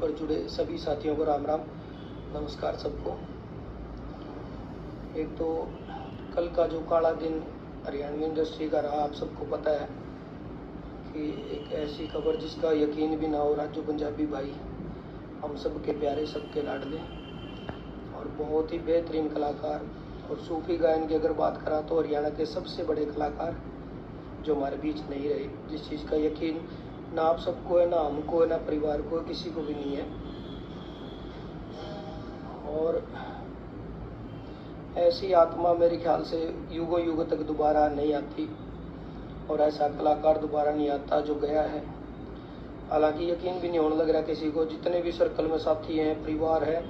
पर जुड़े सभी साथियों को राम राम, नमस्कार सबको। एक तो कल का जो काला दिन हरियाणवी इंडस्ट्री का रहा, आप सबको पता है कि एक ऐसी खबर जिसका यकीन भी ना हो। राजू पंजाबी भाई हम सब के प्यारे, सबके लाडले और बहुत ही बेहतरीन कलाकार, और सूफी गायन की अगर बात करा तो हरियाणा के सबसे बड़े कलाकार जो हमारे बीच नहीं रहे, जिस चीज़ का यकीन ना आप सबको है, ना हमको है, ना परिवार को, किसी को भी नहीं है। और ऐसी आत्मा मेरे ख्याल से युगों युगों तक दोबारा नहीं आती, और ऐसा कलाकार दोबारा नहीं आता जो गया है। हालांकि यकीन भी नहीं होने लग रहा किसी को, जितने भी सर्कल में साथी हैं, परिवार है,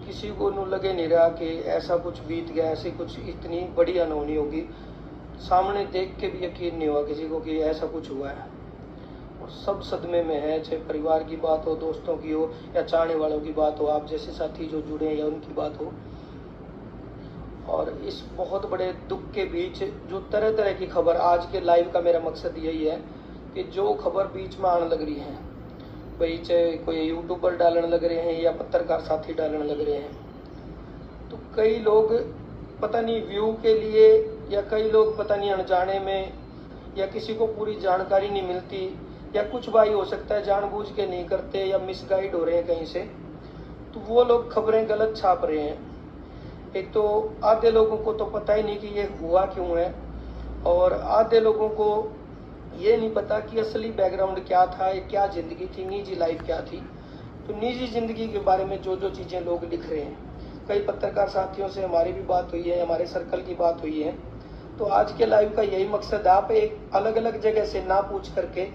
किसी को लगे नहीं रहा कि ऐसा कुछ बीत गया, ऐसी कुछ इतनी बड़ी अनहोनी होगी। सामने देख के भी यकीन नहीं हुआ किसी को कि ऐसा कुछ हुआ है, और सब सदमे में है। चाहे परिवार की बात हो, दोस्तों की हो, या चाहने वालों की बात हो, आप जैसे साथी जो जुड़े हैं या उनकी बात हो। और इस बहुत बड़े दुख के बीच जो तरह तरह की खबर, आज के लाइव का मेरा मकसद यही है कि जो खबर बीच में आने लग रही है, भाई चाहे कोई यूट्यूबर डालने लग रहे हैं या पत्रकार साथी डालने लग रहे हैं, तो कई लोग पता नहीं व्यू के लिए, या कई लोग पता नहीं अनजाने में, या किसी को पूरी जानकारी नहीं मिलती, या कुछ भाई हो सकता है जानबूझ के नहीं करते या मिसगाइड हो रहे हैं कहीं से, तो वो लोग खबरें गलत छाप रहे हैं। एक तो आधे लोगों को तो पता ही नहीं कि ये हुआ क्यों है, और आधे लोगों को ये नहीं पता कि असली बैकग्राउंड क्या था, ये क्या ज़िंदगी थी, निजी लाइफ क्या थी। तो निजी ज़िंदगी के बारे में जो जो चीज़ें लोग लिख रहे हैं, कई पत्रकार साथियों से हमारी भी बात हुई है, हमारे सर्कल की बात हुई है। तो आज के लाइव का यही मकसद है, आप एक अलग अलग जगह से ना पूछ करके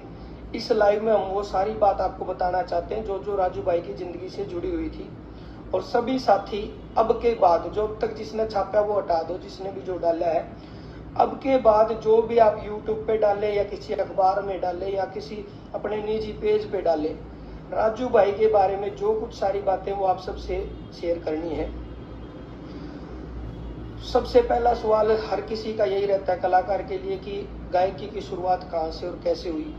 इस लाइव में हम वो सारी बात आपको बताना चाहते हैं जो जो राजू भाई की ज़िंदगी से जुड़ी हुई थी। और सभी साथी अब के बाद, जो अब तक जिसने छापा वो हटा दो, जिसने भी जो डाला है, अब के बाद जो भी आप यूट्यूब पे डालें या किसी अखबार में डालें या किसी अपने निजी पेज पे डालें, राजू भाई के बारे में जो कुछ सारी बातें वो आप सबसे शेयर करनी है। सबसे पहला सवाल हर किसी का यही रहता है कलाकार के लिए कि गायकी की शुरुआत कहाँ से और कैसे हुई।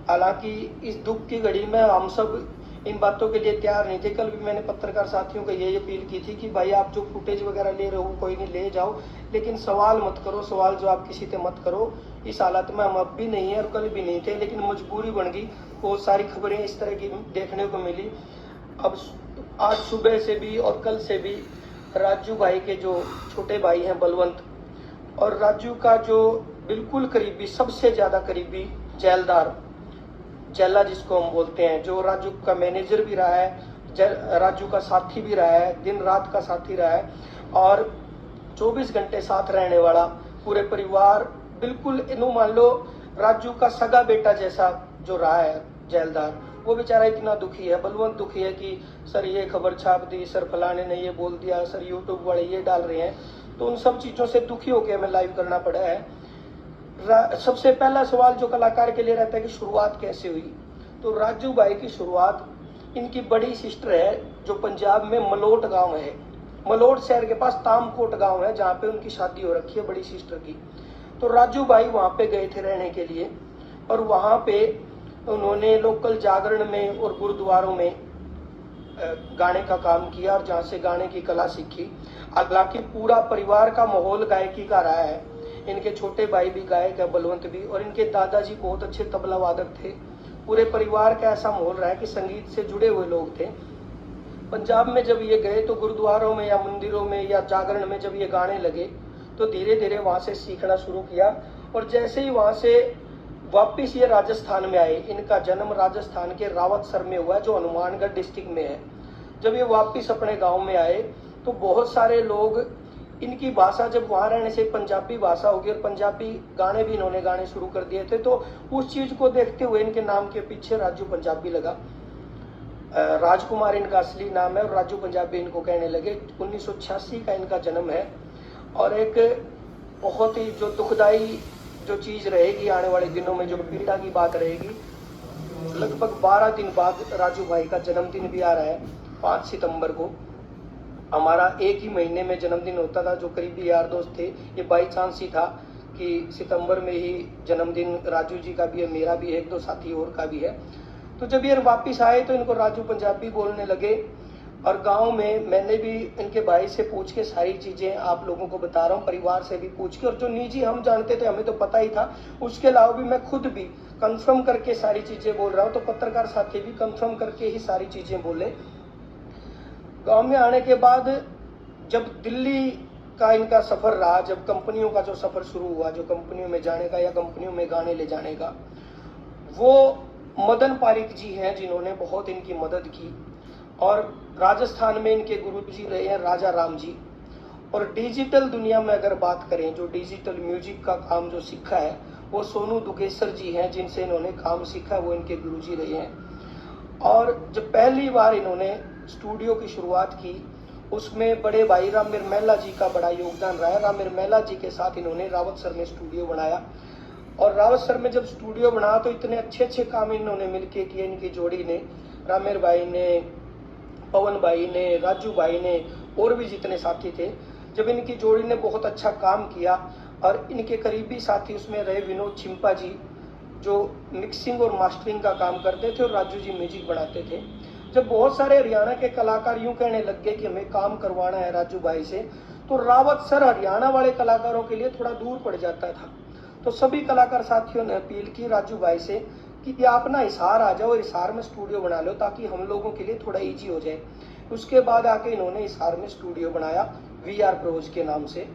हालांकि इस दुख की घड़ी में हम सब इन बातों के लिए तैयार नहीं थे। कल भी मैंने पत्रकार साथियों को यही अपील की थी कि भाई आप जो फुटेज वगैरह ले रहे हो कोई नहीं, ले जाओ, लेकिन सवाल मत करो। सवाल जो आप किसी से मत करो। इस हालत में हम अब भी नहीं है और कल भी नहीं थे, लेकिन मजबूरी बन गई। बहुत सारी खबरें इस तरह की देखने को मिली। अब आज सुबह से भी और कल से भी राजू भाई के जो छोटे भाई हैं बलवंत, और राजू का जो बिल्कुल करीबी, सबसे ज़्यादा करीबी जैलदार, जैला जिसको हम बोलते हैं, जो राजू का मैनेजर भी रहा है, राजू का साथी भी रहा है, दिन रात का साथी रहा है, और 24 घंटे साथ रहने वाला, पूरे परिवार बिल्कुल इन्हों मान लो राजू का सगा बेटा जैसा जो रहा है जैलदार, वो बेचारा इतना दुखी है। बलवंत दुखी है कि सर ये खबर छाप दी, सर फलाने ने ये बोल दिया, सर यूट्यूब वाले ये डाल रहे हैं। तो उन सब चीज़ों से दुखी होकर हमें लाइव करना पड़ा है। सबसे पहला सवाल जो कलाकार के लिए रहता है कि शुरुआत कैसे हुई, तो राजू भाई की शुरुआत इनकी बड़ी सिस्टर है जो पंजाब में मलोट गांव है, मलोट शहर के पास तामकोट गांव है, जहाँ पे उनकी शादी हो रखी है बड़ी सिस्टर की। तो राजू भाई वहाँ पे गए थे रहने के लिए, और वहाँ पे उन्होंने लोकल जागरण में और गुरुद्वारों में गाने का काम किया, और जहाँ से गाने की कला सीखी। हालांकि पूरा परिवार का माहौल गायकी का रहा है। इनके छोटे भाई भी गायक है, बलवंत भी, और इनके दादाजी बहुत अच्छे तबला वादक थे। पूरे परिवार का ऐसा माहौल रहा है कि संगीत से जुड़े हुए लोग थे। पंजाब में जब ये गए तो गुरुद्वारों में या मंदिरों में या जागरण में जब ये गाने लगे तो धीरे धीरे वहाँ से सीखना शुरू किया। और जैसे ही वहाँ से वापिस ये राजस्थान में आए, इनका जन्म राजस्थान के रावतसर में हुआ है जो हनुमानगढ़ डिस्ट्रिक्ट में है। जब ये वापिस अपने गाँव में आए तो बहुत सारे लोग, इनकी भाषा जब वहाँ रहने से पंजाबी भाषा होगी, और पंजाबी गाने भी इन्होंने गाने शुरू कर दिए थे, तो उस चीज़ को देखते हुए इनके नाम के पीछे राजू पंजाबी लगा। राजकुमार इनका असली नाम है और राजू पंजाबी इनको कहने लगे। 1986 का इनका जन्म है। और एक बहुत ही जो दुखदाई जो चीज़ रहेगी आने वाले दिनों में, जो पीड़ा की बात रहेगी, लगभग 12 दिन बाद राजू भाई का जन्मदिन भी आ रहा है। 5 सितंबर को हमारा एक ही महीने में जन्मदिन होता था। जो करीबी यार दोस्त थे, ये बाई चांस ही था कि सितंबर में ही जन्मदिन राजू जी का भी है, मेरा भी है, एक दो साथी और का भी है। तो जब ये वापिस आए तो इनको राजू पंजाबी बोलने लगे। और गांव में मैंने भी इनके भाई से पूछ के सारी चीजें आप लोगों को बता रहा हूँ, परिवार से भी पूछ के, और जो निजी हम जानते थे हमें तो पता ही था, उसके अलावा भी मैं खुद भी कंफर्म करके सारी चीजें बोल रहा हूँ। तो पत्रकार साथी भी कंफर्म करके ही सारी चीजें बोले। गांव में आने के बाद जब दिल्ली का इनका सफर रहा, जब कंपनियों का जो सफर शुरू हुआ, जो कंपनियों में जाने का या कंपनियों में गाने ले जाने का, वो मदन पारिक जी हैं जिन्होंने बहुत इनकी मदद की। और राजस्थान में इनके गुरु जी रहे हैं राजा राम जी। और डिजिटल दुनिया में अगर बात करें, जो डिजिटल म्यूजिक का काम जो सीखा है वो सोनू दुगेसर जी हैं, जिनसे इन्होंने काम सीखा, वो इनके गुरु जी रहे हैं। और जब पहली बार इन्होंने स्टूडियो की शुरुआत की, उसमें बड़े भाई राम मिर्मैला जी का बड़ा योगदान रहा है। राम मिर्मैला जी के साथ इन्होंने रावतसर में स्टूडियो बनाया। और रावतसर में जब स्टूडियो बना तो इतने अच्छे अच्छे काम इन्होंने मिलके किए, इनकी जोड़ी ने, रामेर भाई ने, पवन भाई ने, राजू भाई ने, और भी जितने साथी थे, जब इनकी जोड़ी ने बहुत अच्छा काम किया। और इनके करीबी साथी उसमें रहे विनोद छिंपा जी, जो मिक्सिंग और मास्टरिंग का काम करते थे, और राजू जी म्यूजिक बनाते थे। जब बहुत सारे हरियाणा के कलाकार यूं कहने लग गए कि हमें काम करवाना है राजू भाई से, तो रावतसर हरियाणा वाले कलाकारों के लिए थोड़ा दूर पड़ जाता था। तो सभी कलाकार साथियों ने अपील की राजू भाई से कि आप ना हिसार आ जाओ, हिसार में स्टूडियो बना लो ताकि हम लोगों के लिए थोड़ा इजी हो जाए। उसके बाद आके इन्होंने हिसार में स्टूडियो बनाया VR प्रोज के नाम से,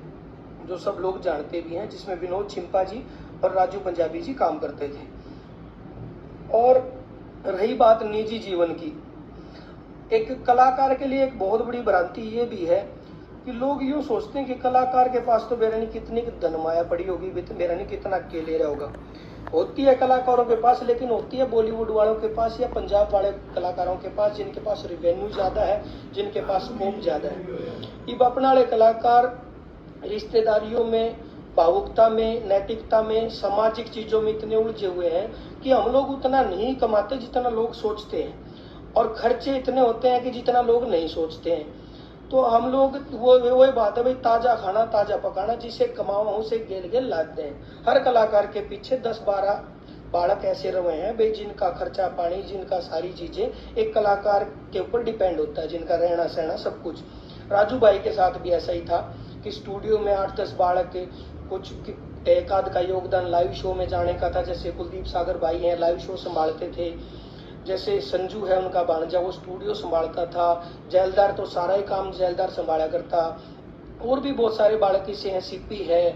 जो सब लोग जानते भी हैं, जिसमें विनोद छिंपा जी और राजू पंजाबी जी काम करते थे। और रही बात निजी जीवन की, एक कलाकार के लिए एक बहुत बड़ी भ्रांति ये भी है कि लोग यूं सोचते हैं कि कलाकार के पास तो मेरा नहीं कितनी धनमाया पड़ी होगी, मेरा नहीं कितना अकेले रहा होगा। होती है कलाकारों के पास, लेकिन होती है बॉलीवुड वालों के पास या पंजाब वाले कलाकारों के पास, जिनके पास रिवेन्यू ज्यादा है, जिनके पास स्कोप ज्यादा है। अब अपने वाले कलाकार रिश्तेदारियों में, भावुकता में, नैतिकता में, सामाजिक चीजों में इतने उलझे हुए हैं कि हम लोग उतना नहीं कमाते जितना लोग सोचते हैं, और खर्चे इतने होते हैं कि जितना लोग नहीं सोचते हैं। तो हम लोग वो बात है भाई, ताजा खाना ताजा पकाना, जिसे कमाओ उसे गेल गेल लाते हैं। हर कलाकार के पीछे 10-12 बालक ऐसे रहे हैं भाई, जिनका खर्चा पानी, जिनका सारी चीजें एक कलाकार के ऊपर डिपेंड होता है, जिनका रहना सहना सब कुछ। राजू भाई के साथ भी ऐसा ही था कि स्टूडियो में 8-10 बालक, कुछ एक आध का योगदान लाइव शो में जाने का था। जैसे कुलदीप सागर भाई हैं, लाइव शो संभालते थे। जैसे संजू है उनका भांजा, वो स्टूडियो संभालता था। जैलदार तो सारा ही काम जैलदार संभाला करता। और भी बहुत सारे बालक इसे हैं, सीपी है।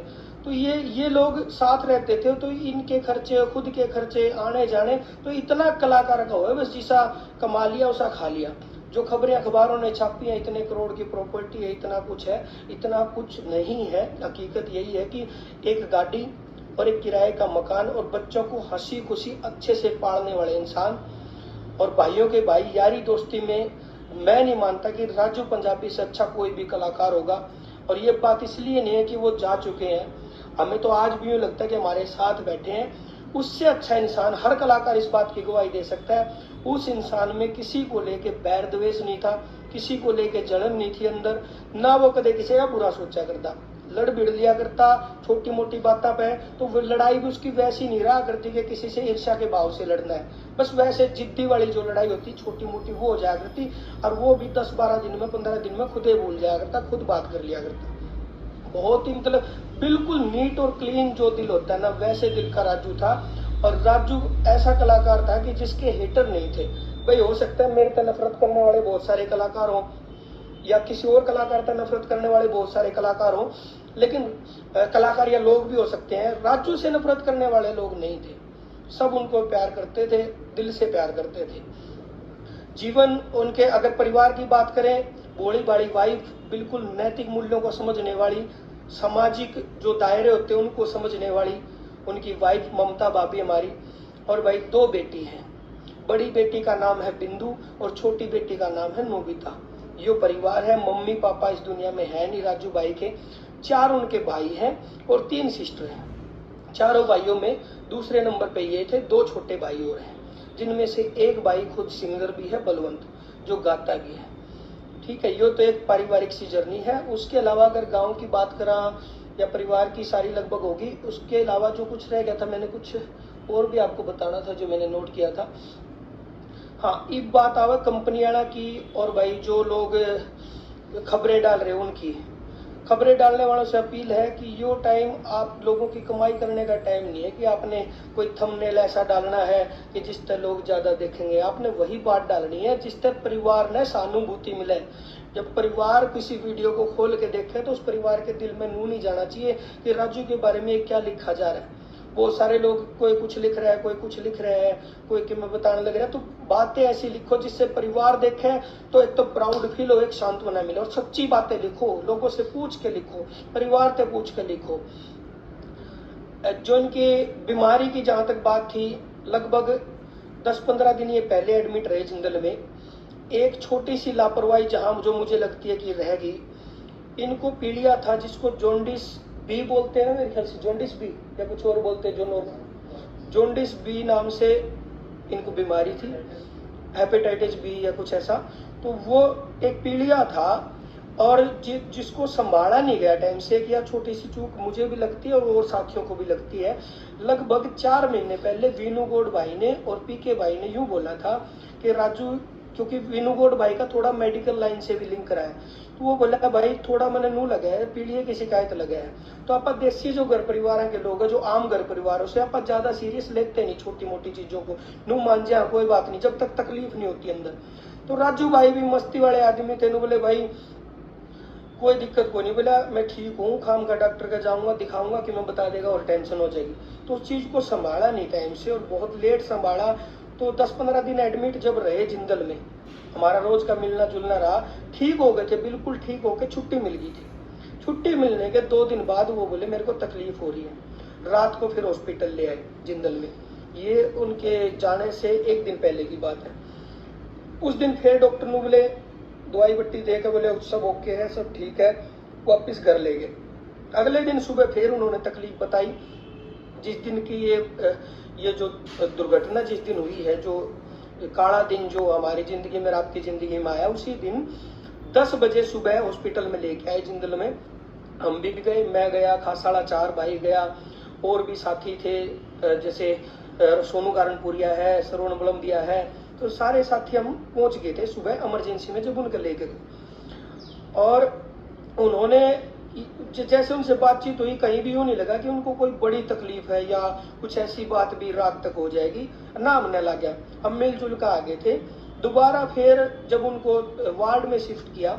तो ये लोग साथ रहते थे। तो इनके खर्चे, खुद के खर्चे, आने जाने, तो इतना कलाकार का हुआ बस, जिसा कमा लिया उसा खा लिया। जो खबरें अखबारों ने छापी हैं, इतने करोड़ की प्रॉपर्टी है, इतना कुछ है, इतना कुछ नहीं है। हकीकत यही है कि एक गाड़ी और एक किराए का मकान और बच्चों को हंसी खुशी अच्छे से पालने वाले इंसान, और भाइयों के भाई, यारी दोस्ती में मैं नहीं मानता कि राजू पंजाबी से अच्छा कोई भी कलाकार होगा। और ये बात इसलिए नहीं है कि वो जा चुके हैं, हमें तो आज भी यूँ लगता है कि हमारे साथ बैठे हैं। उससे अच्छा इंसान हर कलाकार इस बात की गवाही दे सकता है, उस इंसान में किसी को लेके बैर द्वेष नहीं था, किसी को लेके जलन नहीं थी अंदर, ना वो कदे किसी का बुरा सोचा करता, लड़ भिड़ लिया करता छोटी मोटी बातों पे। तो वो लड़ाई भी उसकी वैसी नहीं रहा करती कि किसी से ईर्ष्या के भाव से लड़ना है, बस वैसे जिद्दी वाली जो लड़ाई होती छोटी मोटी वो हो जाया करती। और वो भी 10-12 दिन में, 15 दिन में खुद ही भूल जाया करता, खुद बात कर लिया करता। बहुत ही मतलब बिल्कुल नीट और क्लीन जो दिल होता है ना, वैसे दिल का राजू था। और राजू ऐसा कलाकार था कि जिसके हेटर नहीं थे। भाई हो सकता है मेरे पे नफरत करने वाले बहुत सारे कलाकार हों, या किसी और कलाकार पे नफरत करने वाले बहुत सारे कलाकार हों, लेकिन कलाकार या लोग भी हो सकते हैं, राजू से नफरत करने वाले लोग नहीं थे। सब उनको प्यार करते थे, दिल से प्यार करते थे। जीवन उनके, अगर परिवार की बात करें, भोली भाली वाइफ, बिल्कुल नैतिक मूल्यों को समझने वाली, सामाजिक जो दायरे होते हैं उनको समझने वाली उनकी वाइफ ममता भाभी हमारी। और भाई 2 बेटी हैं, बड़ी बेटी का नाम है बिंदु और छोटी बेटी का नाम है नोबिता। यो परिवार है। मम्मी पापा इस दुनिया में है नहीं राजू भाई के। 4 उनके भाई हैं और 3 सिस्टर हैं। चारों भाइयों में दूसरे नंबर पे ये थे, 2 छोटे भाई और हैं, जिनमें से एक भाई खुद सिंगर भी है, बलवंत, जो गाता भी है। ठीक है, ये तो एक पारिवारिक सी जर्नी है। उसके अलावा अगर गांव की बात करा या परिवार की सारी लगभग होगी। उसके अलावा जो कुछ रह गया था, मैंने कुछ और भी आपको बताना था जो मैंने नोट किया था। हाँ, एक बात आवे कंपनी वाला की, और भाई जो लोग खबरें डाल रहे हैं उनकी, खबरें डालने वालों से अपील है कि यो टाइम आप लोगों की कमाई करने का टाइम नहीं है कि आपने कोई थंबनेल ऐसा डालना है कि जिस तरह लोग ज्यादा देखेंगे। आपने वही बात डालनी है जिस तरह परिवार ने सहानुभूति मिले। जब परिवार किसी वीडियो को खोल के देखे तो उस परिवार के दिल में नूं नहीं जाना चाहिए कि राजू के बारे में क्या लिखा जा रहा है। बहुत सारे लोग, कोई कुछ लिख रहा है, कोई कुछ लिख रहे हैं, कोई कि मैं बताने लग रहा है। तो बातें ऐसी लिखो जिससे परिवार देखे तो एक तो प्राउड फील हो, एक सांत्वना मिले। और सच्ची बातें लिखो, लोगों से पूछ के लिखो, परिवार से पूछ के लिखो। जो इनकी बीमारी की जहां तक बात थी, लगभग 10-15 दिन ये पहले एडमिट रहे जिंदल में। एक छोटी सी लापरवाही जहां जो मुझे लगती है कि रहेगी, इनको पीलिया था जिसको जॉन्डिस बी बोलते हैं, मेरे ख्याल से जॉन्डिस बी या कुछ और बोलते हैं, जो नॉर्मल जॉन्डिस बी नाम से इनको बीमारी थी, हेपेटाइटिस बी या कुछ ऐसा। तो वो एक पीलिया था और जिसको संभाला नहीं गया टाइम से, कि छोटी सी चूक मुझे भी लगती है और साथियों को भी लगती है। लगभग 4 महीने पहले वीनूगौड़ भाई ने और पीके भाई ने यूं बोला था कि राजू, क्योंकि वीनूगौड़ भाई का थोड़ा मेडिकल लाइन से भी लिंक रहा है, तो वो बोला भाई थोड़ा मैंने नू लगा है, पीलिया की शिकायत लगे है। तो आप देसी जो घर परिवार के लोग है, जो आम घर परिवारों से आप ज्यादा सीरियस लेते नहीं छोटी मोटी चीजों को, नू मान जा कोई बात नहीं जब तक तकलीफ नहीं होती अंदर। तो राजू भाई भी मस्ती वाले आदमी थे, बोले भाई कोई दिक्कत कोई नहीं, बोला मैं ठीक हूँ, खाम का डॉक्टर का जाऊंगा, दिखाऊंगा कि मैं बता देगा और टेंशन हो जाएगी। तो उस चीज को संभाला नहीं टाइम से और बहुत लेट संभाला। तो 10-15 दिन एडमिट जब रहे जिंदल में, हमारा रोज का मिलना जुलना रहा, ठीक हो गए थे, बिल्कुल ठीक होके छुट्टी मिल गई थी। छुट्टी मिलने के 2 दिन बाद वो बोले मेरे को तकलीफ हो रही है। रात को फिर हॉस्पिटल ले आए जिंदल में। ये उनके जाने से 1 दिन पहले की बात है। उस दिन फिर डॉक्टर ने बोले दवाई बट्टी देकर बोले सब ओके है, सब ठीक है, वापिस घर ले गए। अगले दिन सुबह फिर उन्होंने तकलीफ बताई। जिस दिन की ये जो दुर्घटना जिस दिन हुई है, जो काला दिन जो हमारी जिंदगी में, आपकी जिंदगी में आया, उसी दिन 10 बजे सुबह हॉस्पिटल में लेके आए जिंदल में। हम भी गए, मैं गया, खासाड़ा 4 भाई गया, और भी साथी थे, जैसे सोनू कारणपुरिया है, श्रवण बलमदिया है, तो सारे साथी हम पहुंच गए थे सुबह इमरजेंसी में जब उनके लेके गए। और उन्होंने जैसे उनसे बातचीत हुई, कहीं भी यूं नहीं लगा कि उनको कोई बड़ी तकलीफ है या कुछ ऐसी बात भी रात तक हो जाएगी, ना हमने लगा। हम मिलजुल कर आ गए थे। दोबारा फिर जब उनको वार्ड में शिफ्ट किया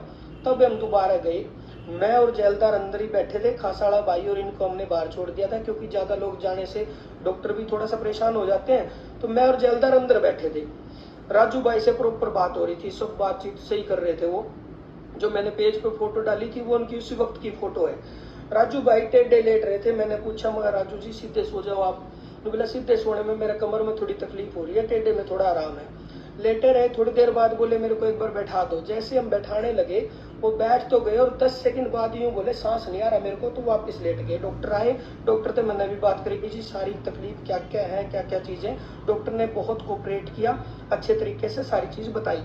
तब हम दोबारा गए। मैं और जेलदार अंदर ही बैठे थे, खासाड़ा भाई और इनको हमने बाहर छोड़ दिया था, क्योंकि ज्यादा लोग जाने से डॉक्टर भी थोड़ा सा परेशान हो जाते हैं। तो मैं और जेलदार अंदर बैठे थे। राजू भाई से प्रॉपर बात हो रही थी, सब बातचीत सही कर रहे थे। वो जो मैंने पेज पे फोटो डाली थी वो उनकी उसी वक्त की फोटो है। राजू भाई टेढ़े लेट रहे थे। मैंने पूछा मगर राजू जी सीधे सो जाओ आप। तो बोला सीधे सोने में मेरे कमर में थोड़ी तकलीफ हो रही है, टेढ़े में थोड़ा आराम है। लेटे रहे, थोड़ी देर बाद बोले मेरे को एक बार बैठा दो। जैसे हम बैठाने लगे वो बैठ तो गए और 10 सेकंड बाद यूं बोले सांस नहीं आ रहा मेरे को, तो वापस लेट गए। डॉक्टर आए, डॉक्टर से मैंने भी बात करी कि जी सारी तकलीफ क्या क्या है, क्या क्या चीजें। डॉक्टर ने बहुत कोऑपरेट किया, अच्छे तरीके से सारी चीज बताई।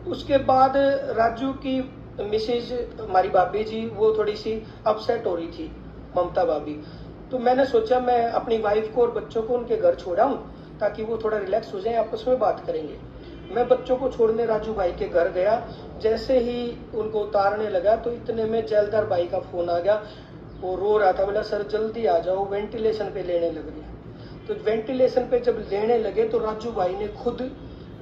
उसके बाद राजू की मिसेज हमारी भाभी जी, वो थोड़ी सी अपसेट हो रही थी, ममता भाभी। तो मैंने सोचा मैं अपनी वाइफ को और बच्चों को उनके घर छोड़ाऊं ताकि वो थोड़ा रिलैक्स हो जाए, आपस में बात करेंगे। मैं बच्चों को छोड़ने राजू भाई के घर गया। जैसे ही उनको उतारने लगा तो इतने में जेलदार भाई का फोन आ गया। वो रो रहा था, बोला सर जल्दी आ जाओ, वेंटिलेशन पे लेने लग रहे। तो वेंटिलेशन पे जब लेने लगे तो राजू भाई ने खुद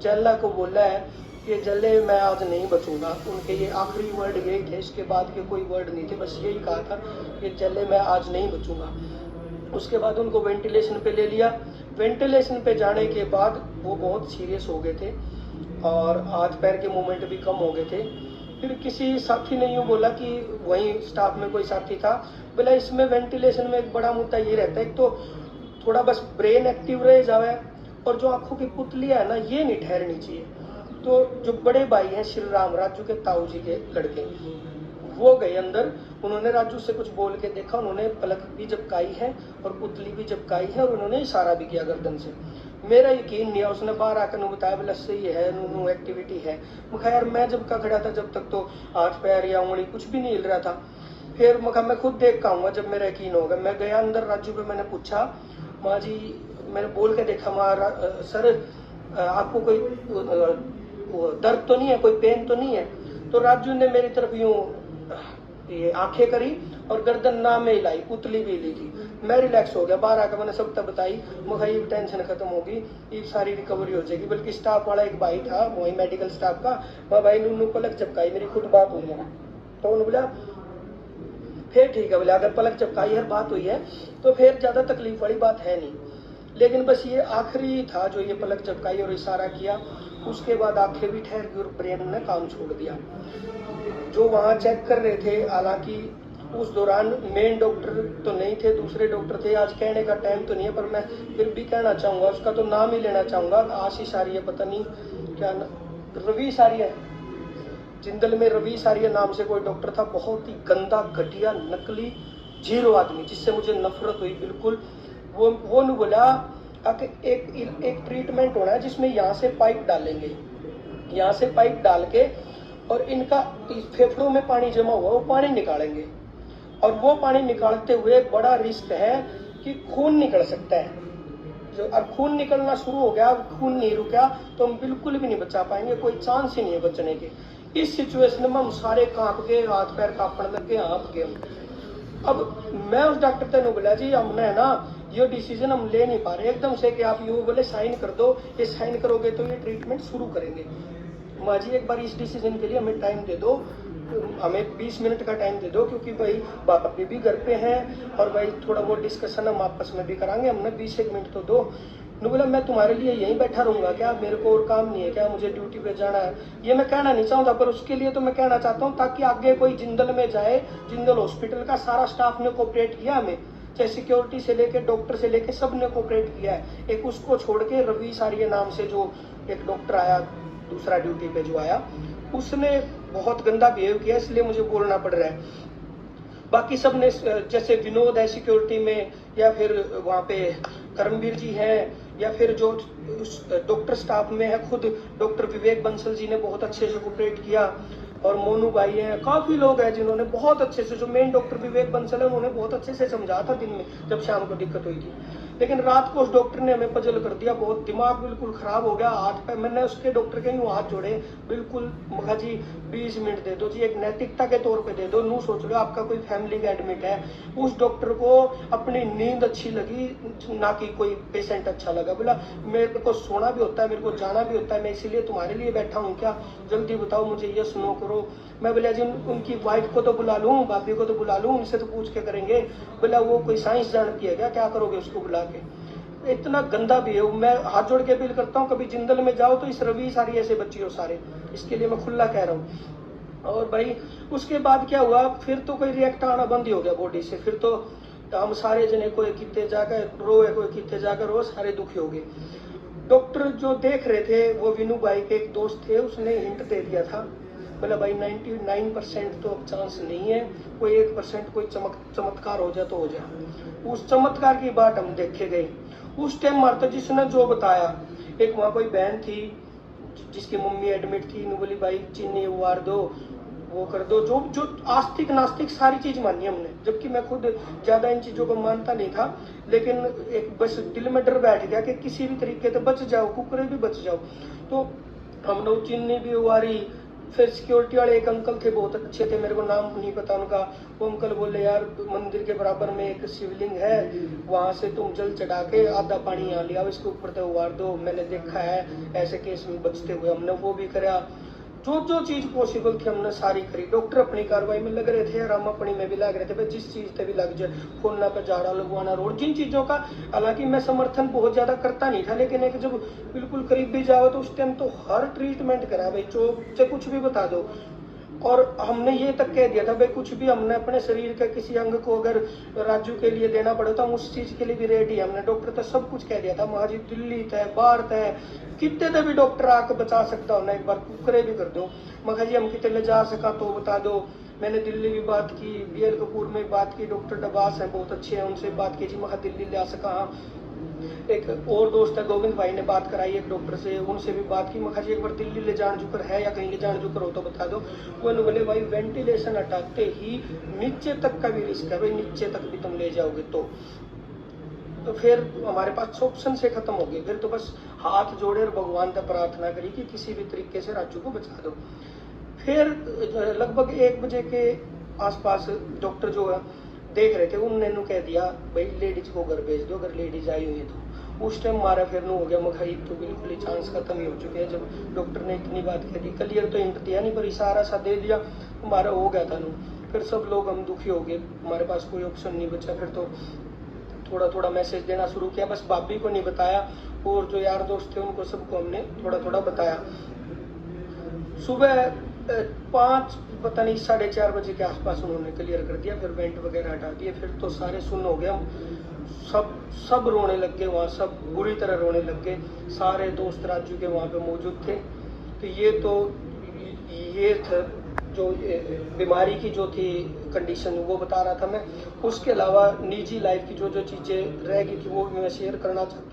जेल्ला को बोला है कि जल्ले मैं आज नहीं बचूंगा। उनके ये आखिरी वर्ड यही थे, इसके बाद के कोई वर्ड नहीं थे, बस यही कहा था कि जल्ले मैं आज नहीं बचूंगा। उसके बाद उनको वेंटिलेशन पे ले लिया। वेंटिलेशन पे जाने के बाद वो बहुत सीरियस हो गए थे और हाथ पैर के मूवमेंट भी कम हो गए थे। फिर किसी साथी ने यूँ बोला कि वहीं स्टाफ में कोई साथी था, बोला इसमें वेंटिलेशन में एक बड़ा मुद्दा ये रहता है, एक तो थोड़ा बस ब्रेन एक्टिव रह जाए और जो आंखों की पुतलियां है ना ये नहीं ठहरनी चाहिए। तो जो बड़े भाई हैं श्री राम, राजू के ताऊ जी के लड़के, वो गए अंदर। उन्होंने राजू से कुछ बोल के देखा, उन्होंने पलक भी झपकाई है और पुतली भी झपकाई है और उन्होंने इशारा भी किया गर्दन से। मेरा यकीन नहीं है, उसने बाहर आकर बताया बोला सही है, नू एक्टिविटी है। मैं यार मैं जब का खड़ा था जब तक तो हाथ पैर या उंगली कुछ भी नहीं हिल रहा था। फिर मैं खुद देख के आऊंगा जब मेरा यकीन होगा। मैं गया अंदर, राजू पे मैंने पूछा माँ जी, मैंने बोल के देखा माँ सर आपको कोई वो दर्द तो नहीं है, कोई पेन तो नहीं है? तो राजू ने मेरी तरफ यूं ये आंखें करी और गर्दन ना में हिलाई, उतली भी ली थी। मैं रिलैक्स हो गया, बाहर आकर मैंने सब तब बताई, मुझे टेंशन खत्म होगी, ये सारी रिकवरी हो जाएगी। बल्कि स्टाफ वाला एक भाई था, वही मेडिकल स्टाफ का, वह भाई ने उन्होंने पलक चपकाई, मेरी खुद बात हुई है, तो उन्होंने बोला फिर ठीक है, बोले अगर पलक चपकाई है, बात हुई है तो फिर ज्यादा तकलीफ वाली बात है नहीं। लेकिन बस ये आखिरी था जो ये पलक चपकाई और इशारा किया, उसके बाद आंखें भी ठहर गई और ब्रेन ने काम छोड़ दिया। जो वहाँ चेक कर रहे थे, हालांकि उस दौरान मेन डॉक्टर तो नहीं थे, दूसरे डॉक्टर थे, आज कहने का टाइम तो नहीं है, पर मैं फिर भी कहना चाहूंगा, उसका तो नाम ही लेना चाहूंगा, आशीष आर्य, पता नहीं क्या रवि आर्य, जिंदल में रवि आर्य नाम से कोई डॉक्टर था, बहुत ही गंदा, घटिया, नकली, जीरो आदमी, जिससे मुझे नफरत हुई बिल्कुल। वो ने बोला कि एक ट्रीटमेंट होना है जिसमें यहाँ से पाइप डालेंगे, यहाँ से पाइप डाल के और इनका फेफड़ों में पानी जमा हुआ, वो पानी निकालेंगे, और वो पानी निकालते हुए बड़ा रिस्क है कि खून निकल सकता है। जो अब खून निकलना शुरू हो गया, खून नहीं रुका तो हम बिल्कुल भी नहीं बचा पाएंगे, कोई चांस ही नहीं है बचने के। इस सिचुएशन में हम सारे कांप के, हाथ पैर कांपने लगे, हाँफ गए। अब मैं उस डॉक्टर ने बोला, जी हमने है ना ये डिसीजन हम ले नहीं पा रहे एकदम से, कि आप यूँ बोले साइन कर दो, ये साइन करोगे तो ये ट्रीटमेंट शुरू करेंगे। माँ जी एक बार इस डिसीजन के लिए हमें टाइम दे दो, हमें 20 मिनट का टाइम दे दो, क्योंकि भाई बाप भी घर पे हैं और भाई थोड़ा बहुत डिस्कशन हम आपस में भी करांगे, हमने 20 मिनट तो दो। ने बोला मैं तुम्हारे लिए यहीं बैठा रहूंगा क्या, मेरे को और काम नहीं है क्या, मुझे ड्यूटी पे जाना है? ये मैं कहना नहीं चाहता, पर उसके लिए तो मैं कहना चाहता हूँ ताकि आगे कोई जिंदल में जाए, जिंदल हॉस्पिटल का सारा स्टाफ ने कोऑपरेट किया हमें, चाहे सिक्योरिटी से लेके डॉक्टर से लेके सब ने कोऑपरेट किया है। एक उसको छोड़ के रवि आर्य नाम से जो एक डॉक्टर आया दूसरा ड्यूटी पे जो आया, उसने बहुत गंदा बिहेव किया, इसलिए मुझे बोलना पड़ रहा है। बाकी सब ने, जैसे विनोद है सिक्योरिटी में, या फिर वहाँ पे करमवीर जी हैं, या फिर जो डॉक्टर स्टाफ में है, खुद डॉक्टर विवेक बंसल जी ने बहुत अच्छे से कोऑपरेट किया, और मोनू भाई हैं, काफी लोग हैं जिन्होंने बहुत अच्छे से, जो मेन डॉक्टर विवेक बंसल है उन्होंने बहुत अच्छे से समझाया था दिन में जब शाम को दिक्कत हुई थी। लेकिन रात को उस डॉक्टर ने हमें पजल कर दिया, बहुत दिमाग बिल्कुल खराब हो गया, हाथ पे मैंने उसके डॉक्टर के यूं हाथ जोड़े, बिल्कुल मगा जी 20 मिनट दे दो जी, एक नैतिकता के तौर पे दे दो, नू सोच लो आपका कोई फैमिली का एडमिट है। उस डॉक्टर को अपनी नींद अच्छी लगी, ना कि कोई पेशेंट अच्छा लगा। बोला मेरे को सोना भी होता है, मेरे को जाना भी होता है, मैं इसीलिए तुम्हारे लिए बैठा हूँ क्या, जल्दी बताओ मुझे, यस नो करो। मैं बोला जी उनकी वाइफ को तो बुला लूँ, भाभी को तो बुला लूँ, उनसे तो पूछ के करेंगे। बोला वो कोई साइंस जानती है क्या करोगे उसको बुला के? इतना गंदा भी है। मैं हाथ जोड़ के अपील करता हूँ, कभी जिंदल में जाओ तो इस रवि सारी ऐसे बच्ची हो सारे, इसके लिए मैं खुला कह रहा हूँ। और भाई उसके बाद क्या हुआ, फिर तो कोई रिएक्ट आना बंद ही हो गया बॉडी से, फिर तो हम सारे जने कोई कितने जाकर रोए, कोई कितने जाकर रो, सारे दुखी हो गए। डॉक्टर जो देख रहे थे वो विनू भाई के एक दोस्त थे, उसने हिंट दे दिया था, बोला भाई 99% तो अब चांस नहीं है, कोई 1% कोई चमत्कार हो जाए तो हो जाए। उस चमत्कार की बात हम देखे गए। उस टाइम मारता जिसने जो बताया, एक वहाँ कोई बहन थी जिसकी मम्मी एडमिट थी, ने बोली भाई चीनी उबार दो, वो कर दो, जो आस्तिक नास्तिक सारी चीज मानी हमने, जबकि मैं खुद ज्यादा इन चीजों को मानता नहीं था, लेकिन एक बस दिल में डर बैठ गया कि किसी भी तरीके से बच जाओ, कुकरे भी बच जाओ। तो हमने चीनी भी उबारी। फिर सिक्योरिटी वाले एक अंकल थे, बहुत अच्छे थे, मेरे को नाम नहीं पता उनका, वो अंकल बोले यार मंदिर के बराबर में एक शिवलिंग है, वहां से तुम जल चढ़ा के आधा पानी यहाँ लिया, इसके ऊपर तो उबार दो, मैंने देखा है ऐसे केस में बचते हुए। हमने वो भी करा, जो चीज पॉसिबल थी हमने सारी करी। डॉक्टर अपनी कार्रवाई में लग रहे थे और हम अपनी में भी लग रहे थे, भाई जिस चीज पे भी लग जाए, खोलना पे झाड़ा लगवाना रोड, जिन चीजों का हालांकि मैं समर्थन बहुत ज्यादा करता नहीं था, लेकिन एक जब बिल्कुल करीब भी जाओ तो उस टाइम तो हर ट्रीटमेंट करा भाई, जो कुछ भी बता दो। और हमने ये तक कह दिया था भाई कुछ भी हमने अपने शरीर के किसी अंग को अगर राजू के लिए देना पड़े तो हम उस चीज के लिए भी रेडी है। हमने डॉक्टर तो सब कुछ कह दिया था, महाजी दिल्ली तय बाहर तय कितने तक भी डॉक्टर आके बचा सकता हो ना, एक बार कुकरे भी कर दो, मगर जी हम कितने ले जा सका तो बता दो। मैंने दिल्ली भी बात की, BL कपूर में बात की, डॉक्टर डबास है बहुत अच्छे हैं, उनसे बात की जी, मगर दिल्ली ले आ सका। एक और दोस्त है गोविंद भाई ने बात कराई एक डॉक्टर से, उनसे भी बात की, मैं एक बार दिल्ली ले जान जुकर है या कहीं ले जान जुकर हो तो बता दो। वो बोले भाई वेंटिलेशन हटाते ही नीचे तक का भी रिस्क है भाई, नीचे तक भी तुम ले जाओगे तो। तो फिर हमारे पास ऑप्शन से खत्म हो गए। फिर तो बस हाथ जोड़े और भगवान से प्रार्थना करी कि किसी भी तरीके से राजू को बचा दो। फिर लगभग 1 बजे के आसपास डॉक्टर जो है देख रहे थे, उन्होंने कह दिया भाई लेडीज को घर भेज दो, अगर लेडीज आई हुई है तो। उस टाइम हमारा फिर हो गया मखाई, तो बिल्कुल ही चांस खत्म ही हो चुके हैं। जब डॉक्टर ने इतनी बात कह दी, क्लियर तो हिंट दिया नहीं पर इशारा सा दे दिया, हमारा हो गया था। फिर सब लोग हम दुखी हो गए, हमारे पास कोई ऑप्शन नहीं बचा। फिर तो थोड़ा थोड़ा मैसेज देना शुरू किया, बस भाभी को नहीं बताया, और जो यार दोस्त थे उनको सबको हमने थोड़ा थोड़ा बताया। सुबह 5 पता नहीं 4:30 बजे के आसपास उन्होंने क्लियर कर दिया। फिर बेल्ट वगैरह हटा दिए। फिर तो सारे सुन्न हो गया, सब रोने लग गए वहाँ, सब बुरी तरह रोने लग गए। सारे दोस्त राजू के वहाँ पे मौजूद थे। तो ये था जो बीमारी की जो थी कंडीशन, वो बता रहा था मैं। उसके अलावा निजी लाइफ की जो चीज़ें रह गई थी वो भी मैं शेयर करना चाहता हूँ।